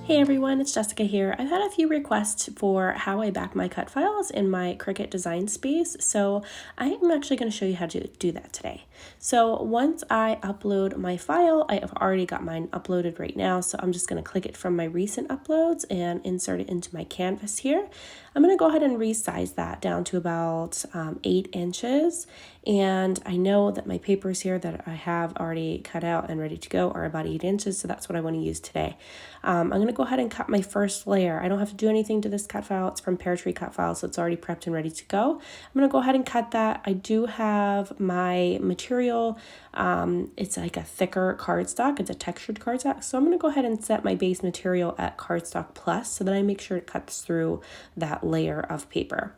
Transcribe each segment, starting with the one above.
Hey everyone, it's Jessica here. I've had a few requests for how I back my cut files in my Cricut design space, so I am actually going to show you how to do that today. So once I upload my file, I have already got mine uploaded right now, so I'm just going to click it from my recent uploads and insert it into my canvas here. I'm going to go ahead and resize that down to about 8 inches, and I know that my papers here that I have already cut out and ready to go are about 8 inches, so that's what I want to use today. I'm going to go ahead and cut my first layer. I don't have to do anything to this cut file. It's from Pear Tree Cutfile, so it's already prepped and ready to go. I'm going to go ahead and cut that. I do have my material. It's like a thicker cardstock. It's a textured cardstock. So I'm going to go ahead and set my base material at cardstock plus so that I make sure it cuts through that layer of paper.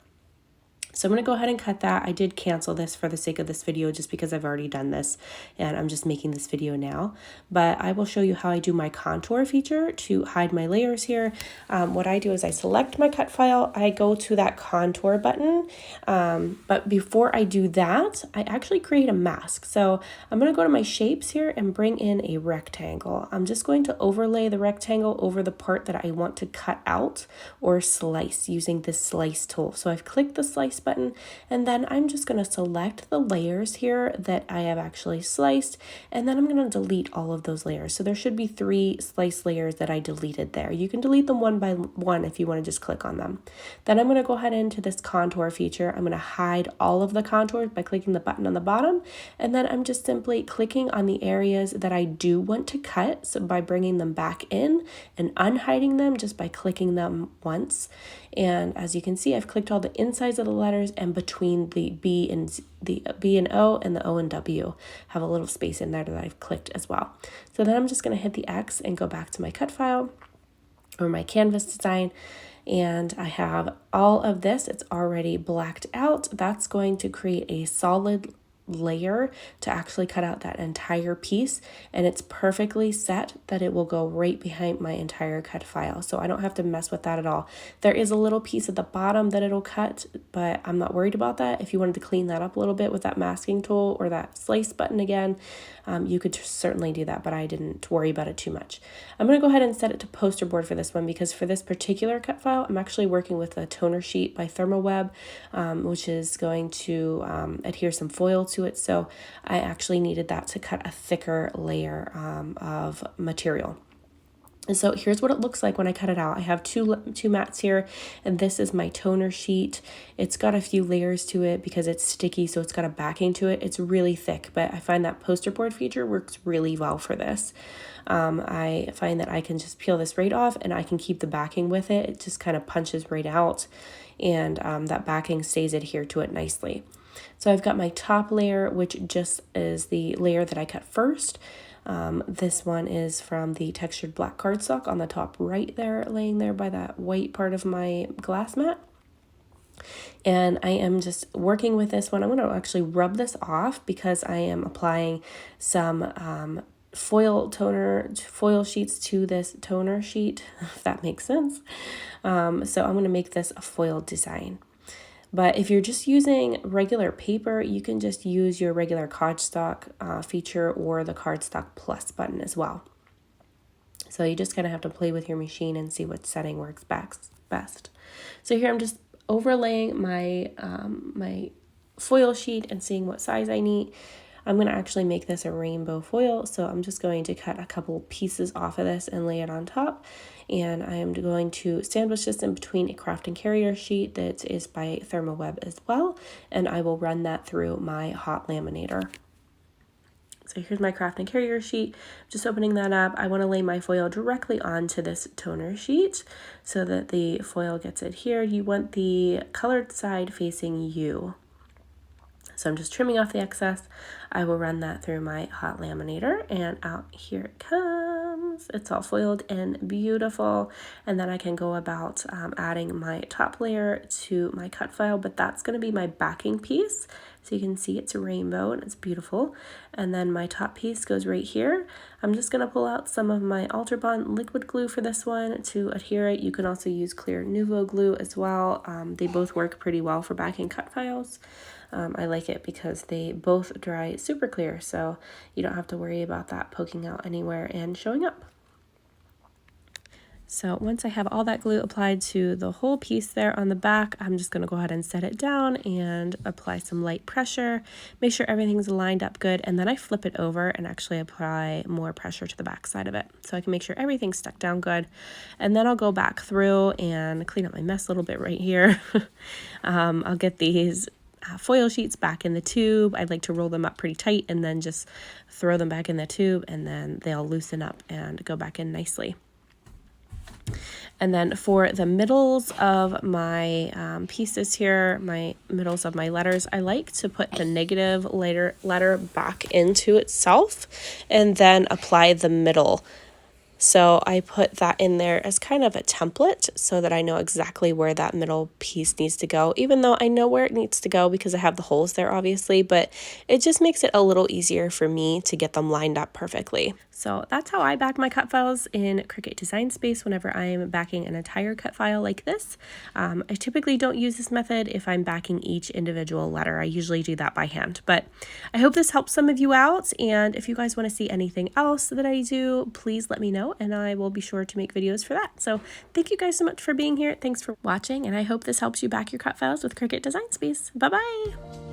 So I'm going to go ahead and cut that. I did cancel this for the sake of this video just because I've already done this and I'm just making this video now. But I will show you how I do my contour feature to hide my layers here. What I do is I select my cut file, I go to that contour button. But before I do that, I actually create a mask. So I'm going to go to my shapes here and bring in a rectangle. I'm just going to overlay the rectangle over the part that I want to cut out or slice using this slice tool. So I've clicked the slice button, and then I'm just going to select the layers here that I have actually sliced, and then I'm going to delete all of those layers. So there should be 3 slice layers that I deleted there. You can delete them one by one if you want to just click on them. Then I'm going to go ahead into this contour feature. I'm going to hide all of the contours by clicking the button on the bottom, and then I'm just simply clicking on the areas that I do want to cut, so by bringing them back in and unhiding them just by clicking them once. And as you can see, I've clicked all the insides of the letters, and between the B and O and the O and W have a little space in there that I've clicked as well. So then I'm just going to hit the X and go back to my cut file or my canvas design, and I have all of this. It's already blacked out. That's going to create a solid layer to actually cut out that entire piece, and it's perfectly set that it will go right behind my entire cut file, so I don't have to mess with that at all. There is a little piece at the bottom that it'll cut, but I'm not worried about that. If you wanted to clean that up a little bit with that masking tool or that slice button again, you could certainly do that, but I didn't worry about it too much. I'm going to go ahead and set it to poster board for this one because for this particular cut file, I'm actually working with a toner sheet by Thermoweb, which is going to adhere some foil to it. So I actually needed that to cut a thicker layer of material. And so here's what it looks like when I cut it out. I have two mats here, and this is my toner sheet. It's got a few layers to it because it's sticky, so it's got a backing to it. It's really thick, but I find that poster board feature works really well for this. I find that I can just peel this right off and I can keep the backing with it. It just kind of punches right out, and that backing stays adhered to it nicely. So I've got my top layer, which just is the layer that I cut first. This one is from the textured black cardstock on the top right there, laying there by that white part of my glass mat. And I am just working with this one. I'm going to actually rub this off because I am applying some foil sheets to this toner sheet, if that makes sense. So I'm going to make this a foil design. But if you're just using regular paper, you can just use your regular cardstock feature or the cardstock plus button as well. So you just kind of have to play with your machine and see what setting works best. So here I'm just overlaying my my foil sheet and seeing what size I need. I'm going to actually make this a rainbow foil, so I'm just going to cut a couple pieces off of this and lay it on top. And I am going to sandwich this in between a craft and carrier sheet that is by Thermoweb as well, and I will run that through my hot laminator. So here's my craft and carrier sheet. Just opening that up. I want to lay my foil directly onto this toner sheet so that the foil gets adhered. You want the colored side facing you. So I'm just trimming off the excess. I will run that through my hot laminator, and out here it comes. It's all foiled and beautiful. And then I can go about adding my top layer to my cut file, but that's going to be my backing piece. So you can see it's a rainbow and it's beautiful. And then my top piece goes right here. I'm just going to pull out some of my Ultrabond liquid glue for this one to adhere it. You can also use clear Nouveau glue as well. They both work pretty well for backing cut files. I like it because they both dry super clear, so you don't have to worry about that poking out anywhere and showing up. So once I have all that glue applied to the whole piece there on the back, I'm just going to go ahead and set it down and apply some light pressure. Make sure everything's lined up good, and then I flip it over and actually apply more pressure to the back side of it so I can make sure everything's stuck down good. And then I'll go back through and clean up my mess a little bit right here. I'll get these foil sheets back in the tube. I'd like to roll them up pretty tight and then just throw them back in the tube, and then they'll loosen up and go back in nicely. And then for the middles of my pieces here, my middles of my letters, I like to put the negative letter back into itself and then apply the middle. So I put that in there as kind of a template so that I know exactly where that middle piece needs to go, even though I know where it needs to go because I have the holes there obviously, but it just makes it a little easier for me to get them lined up perfectly. So that's how I back my cut files in Cricut Design Space whenever I'm backing an entire cut file like this. I typically don't use this method if I'm backing each individual letter. I usually do that by hand, but I hope this helps some of you out. And if you guys want to see anything else that I do, please let me know and I will be sure to make videos for that. So thank you guys so much for being here. Thanks for watching, and I hope this helps you back your cut files with Cricut Design Space. Bye-bye.